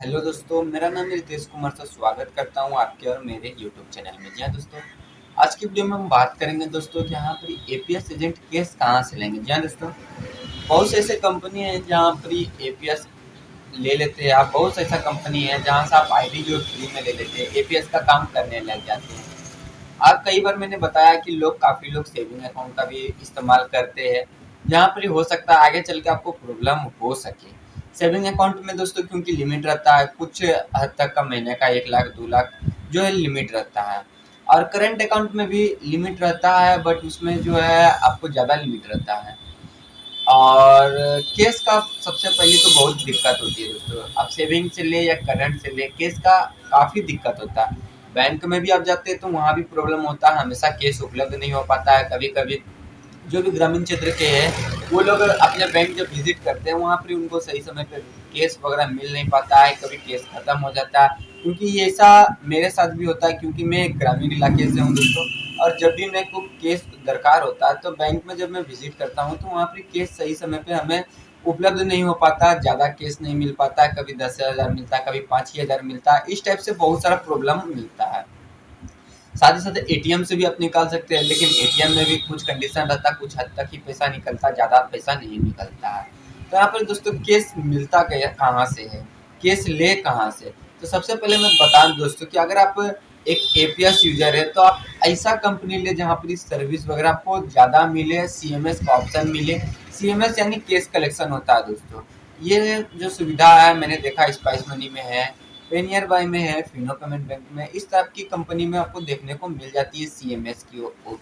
Hello दोस्तों, मेरा नाम है रितेश कुमार सर। स्वागत करता हूँ आपके और मेरे यूट्यूब चैनल में। जी हाँ दोस्तों, आज की वीडियो में हम बात करेंगे दोस्तों कि यहाँ पर एपीएस एजेंट केस कहाँ से लेंगे। जी हाँ दोस्तों, बहुत से ऐसे कंपनी हैं जहाँ पर एपीएस ले लेते हैं। आप बहुत से ऐसा कंपनी है जहाँ से आप आईडी जो फ्री में ले लेते हैं, एपीएस का काम करने लग जाते हैं। आप कई बार मैंने बताया कि काफ़ी लोग सेविंग अकाउंट का भी इस्तेमाल करते हैं, जहाँ पर हो सकता है आगे चल के आपको प्रॉब्लम हो सके। सेविंग अकाउंट में दोस्तों क्योंकि लिमिट रहता है, कुछ हद तक का महीने का 1 लाख 2 लाख जो है लिमिट रहता है। और करंट अकाउंट में भी लिमिट रहता है, बट उसमें जो है आपको ज़्यादा लिमिट रहता है। और केस का सबसे पहले तो बहुत दिक्कत होती है दोस्तों। आप सेविंग से ले या करंट से ले, केस का काफ़ी दिक्कत होता है। बैंक में भी आप जाते हैं तो वहाँ भी प्रॉब्लम होता है, हमेशा केस उपलब्ध नहीं हो पाता है। कभी कभी जो भी ग्रामीण क्षेत्र के हैं वो लोग अपने बैंक जब विजिट करते हैं वहाँ पर उनको सही समय पे केस वगैरह मिल नहीं पाता है, कभी केस खत्म हो जाता है। क्योंकि ये ऐसा मेरे साथ भी होता है, क्योंकि मैं ग्रामीण इलाके से हूँ दोस्तों। और जब भी मेरे को केस दरकार होता है तो बैंक में जब मैं विजिट करता हूँ तो वहाँ पर केस सही समय पे हमें उपलब्ध नहीं हो पाता, ज़्यादा केस नहीं मिल पाता है। कभी 10,000 मिलता है, कभी 5,000 मिलता है। इस टाइप से बहुत सारा प्रॉब्लम मिलता है। साथ ही साथ एटीएम से भी आप निकाल सकते हैं, लेकिन एटीएम में भी कुछ कंडीशन रहता है, कुछ हद तक ही पैसा निकलता है, ज़्यादा पैसा नहीं निकलता है। तो यहाँ पर दोस्तों केस मिलता कहाँ से है, केस ले कहाँ से। तो सबसे पहले मैं बता दूं दोस्तों कि अगर आप एक एपीएस यूजर है तो आप ऐसा कंपनी ले जहाँ पर सर्विस वगैरह आपको ज़्यादा मिले, सीएमएस का ऑप्शन मिले। सीएमएस यानी केस कलेक्शन होता है दोस्तों। ये जो सुविधा है मैंने देखा स्पाइस मनी में है, पेनियर बाय में है, फिनो पेमेंट बैंक में, इस टाइप की कंपनी में आपको देखने को मिल जाती है सीएमएस की।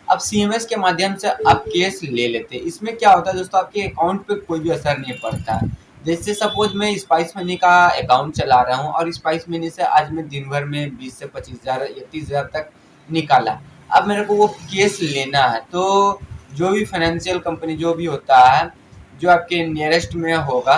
अब सीएमएस के माध्यम से आप केस ले लेते हैं। इसमें क्या होता है दोस्तों, आपके अकाउंट पे कोई भी असर नहीं पड़ता। जैसे सपोज मैं स्पाइस मनी का अकाउंट चला रहा हूँ और स्पाइस मनी से आज मैं दिन भर में 20 से 25,000 या 30,000 तक निकाला। अब मेरे को वो केस लेना है, तो जो भी फाइनेंशियल कंपनी जो भी होता है, जो आपके नियरेस्ट में होगा,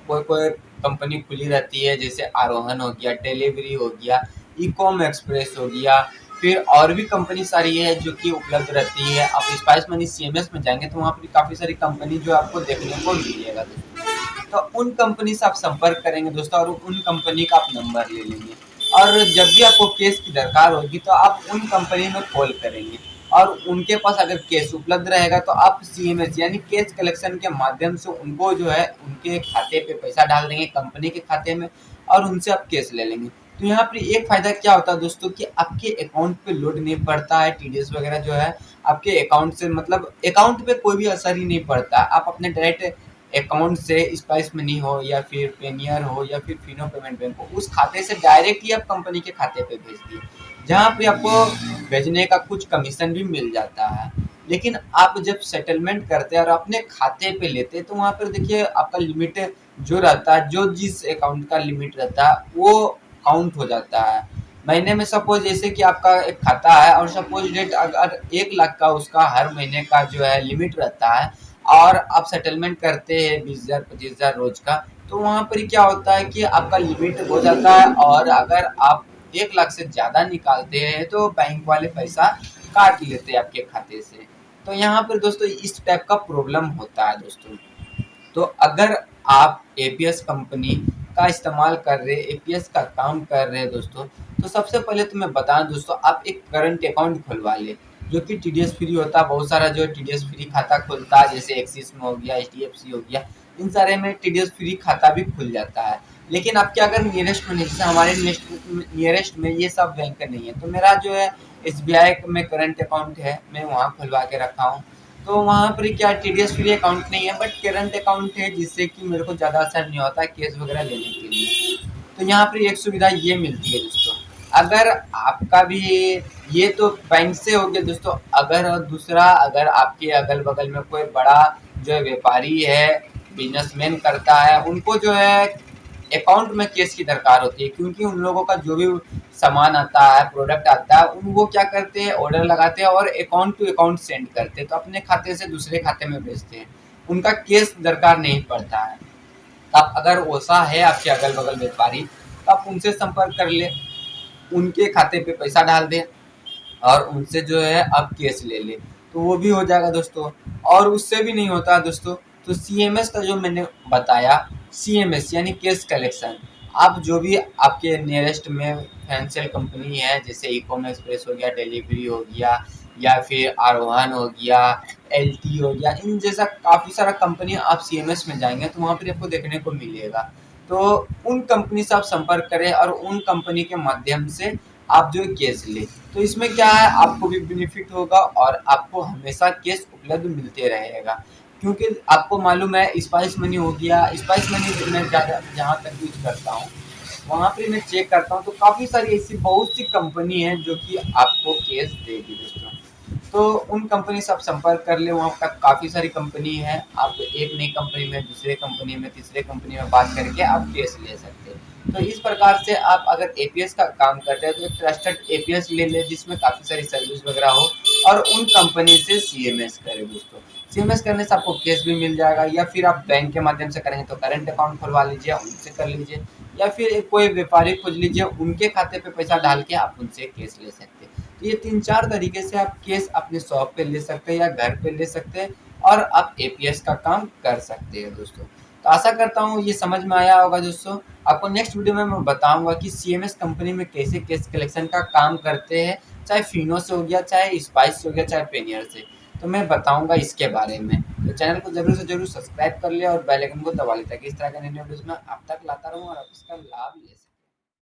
कोई कोई कंपनी खुली रहती है, जैसे आरोहन हो गया, डिलीवरी हो गया, ई-कॉम एक्सप्रेस हो गया, फिर और भी कंपनी सारी है जो कि उपलब्ध रहती है। आप स्पाइस मनी सीएमएस में जाएंगे तो वहाँ पर काफ़ी सारी कंपनी जो आपको देखने को मिलेगा दोस्तों। तो उन कंपनी से आप संपर्क करेंगे दोस्तों और उन कंपनी का आप नंबर ले लेंगे। और जब भी आपको केस की दरकार होगी तो आप उन कंपनी में कॉल करेंगे और उनके पास अगर केस उपलब्ध रहेगा तो आप सीएमएस यानी केस कलेक्शन के माध्यम से उनको जो है उनके खाते पे पैसा डाल देंगे, कंपनी के खाते में, और उनसे आप केस ले लेंगे। तो यहाँ पर एक फ़ायदा क्या होता है दोस्तों कि आपके अकाउंट पे लोड नहीं पड़ता है, टीडीएस वगैरह जो है आपके अकाउंट से, मतलब अकाउंट पे कोई भी असर ही नहीं पड़ता। आप अपने डायरेक्ट अकाउंट से स्पाइस मनी हो या फिर पेनियर हो या फिर फिनो पेमेंट बैंक हो, उस खाते से डायरेक्ट ही आप कंपनी के खाते पे भेज दिए, जहाँ पे आपको भेजने का कुछ कमीशन भी मिल जाता है। लेकिन आप जब सेटलमेंट करते हैं और अपने खाते पे लेते हैं तो वहाँ पर देखिए आपका लिमिट जो रहता है, जो जिस अकाउंट का लिमिट रहता है वो काउंट हो जाता है। महीने में सपोज जैसे कि आपका एक खाता है और सपोज डेट अगर 1 लाख का उसका हर महीने का जो है लिमिट रहता है और आप सेटलमेंट करते हैं 20,000 25,000 रोज का, तो वहाँ पर क्या होता है कि आपका लिमिट हो जाता है। और अगर आप 1 लाख से ज़्यादा निकालते हैं तो बैंक वाले पैसा काट लेते हैं आपके खाते से। तो यहाँ पर दोस्तों इस टाइप का प्रॉब्लम होता है दोस्तों। तो अगर आप एपीएस कंपनी का इस्तेमाल कर रहे हैं, एपीएस का काम कर रहे हैं दोस्तों, तो सबसे पहले तो मैं बता दूं दोस्तों, आप एक करंट अकाउंट खुलवा लें जो कि टीडीएस फ्री होता है। बहुत सारा जो टीडीएस फ्री खाता खुलता है, जैसे एक्सिस में हो गया, एचडीएफसी हो गया, इन सारे में टीडीएस फ्री खाता भी खुल जाता है। लेकिन आपके अगर नियरेस्ट में नहीं, जैसे हमारे नियरेस्ट में ये सब बैंक नहीं है, तो मेरा जो है एसबीआई में करंट अकाउंट है, मैं वहाँ खुलवा के रखा हूँ। तो वहाँ पर क्या टीडीएस फ्री अकाउंट नहीं है, बट करंट अकाउंट है, जिससे कि मेरे को ज़्यादा असर नहीं होता है केस वगैरह लेने के लिए। तो यहाँ पर एक सुविधा ये मिलती है दोस्तों। अगर आपका भी ये तो बैंक से हो गया दोस्तों। अगर दूसरा, अगर आपके अगल बगल में कोई बड़ा जो है व्यापारी है, बिजनेसमैन करता है, उनको जो है अकाउंट में केस की दरकार होती है, क्योंकि उन लोगों का जो भी सामान आता है, प्रोडक्ट आता है, उन वो क्या करते हैं, ऑर्डर लगाते हैं और अकाउंट टू अकाउंट सेंड करते हैं, तो अपने खाते से दूसरे खाते में भेजते हैं। उनका केस दरकार नहीं पड़ता है। तो आप अगर वैसा है आपके अगल बगल व्यापारी, तो आप उनसे संपर्क कर ले, उनके खाते पे पैसा डाल दें और उनसे जो है आप केस ले लें, तो वो भी हो जाएगा दोस्तों। और उससे भी नहीं होता दोस्तों, तो सीएमएस का जो मैंने बताया, सीएमएस यानी केस कलेक्शन, आप जो भी आपके नियरेस्ट में फाइनेंशियल कंपनी है, जैसे इकॉम एक्सप्रेस हो गया, डिलीवरी हो गया, या फिर आरोहन हो गया, एलटी हो गया, इन जैसा काफ़ी सारा कंपनी आप सीएमएस में जाएंगे तो वहाँ पर आपको देखने को मिलेगा। तो उन कंपनी से आप संपर्क करें और उन कंपनी के माध्यम से आप जो है केस लें। तो इसमें क्या है, आपको भी बेनिफिट होगा और आपको हमेशा केस उपलब्ध मिलते रहेगा, क्योंकि आपको मालूम है स्पाइस मनी हो गया, स्पाइस मनी मैं ज़्यादा जहाँ तक यूज करता हूँ वहाँ पे मैं चेक करता हूँ तो काफ़ी सारी ऐसी बहुत सी कंपनी है जो कि आपको केस देगी दोस्तों। तो उन कंपनी से आप संपर्क कर ले, वहाँ पर काफ़ी सारी कंपनी है, आप एक नई कंपनी में, दूसरे कंपनी में, तीसरे कंपनी में बात करके आप केस ले सकते हैं। तो इस प्रकार से आप अगर एपीएस का काम करते हैं तो एक ट्रस्टेड एपीएस ले लें जिसमें काफ़ी सारी सर्विस वगैरह हो, और उन कंपनी से सीएमएस करें दोस्तों। सीएमएस करने से आपको केस भी मिल जाएगा, या फिर आप बैंक के माध्यम से करेंगे तो करंट अकाउंट खुलवा लीजिए, उनसे कर लीजिए, या फिर कोई व्यापारी खोज लीजिए, उनके खाते पे पैसा डाल के आप उनसे केस ले सकते हैं। तो ये 3-4 तरीके से आप केस अपने शॉप पे ले सकते हैं या घर पे ले सकते हैं, और आप एपीएस का काम कर सकते हैं दोस्तों। तो आशा करता हूँ ये समझ में आया होगा दोस्तों। आपको नेक्स्ट वीडियो में मैं बताऊंगा कि सीएमएस कंपनी में कैसे केस कलेक्शन का काम करते हैं, चाहे फिनो से हो गया, चाहे स्पाइस से हो गया, चाहे पेनियर से। तो मैं बताऊंगा इसके बारे में। तो चैनल को जरूर से जरूर सब्सक्राइब कर लिया और बेल आइकन को दबा लें ताकि इस तरह के नए वीडियोस मैं आप तक लाता रहूँ और आप इसका लाभ ले सकें।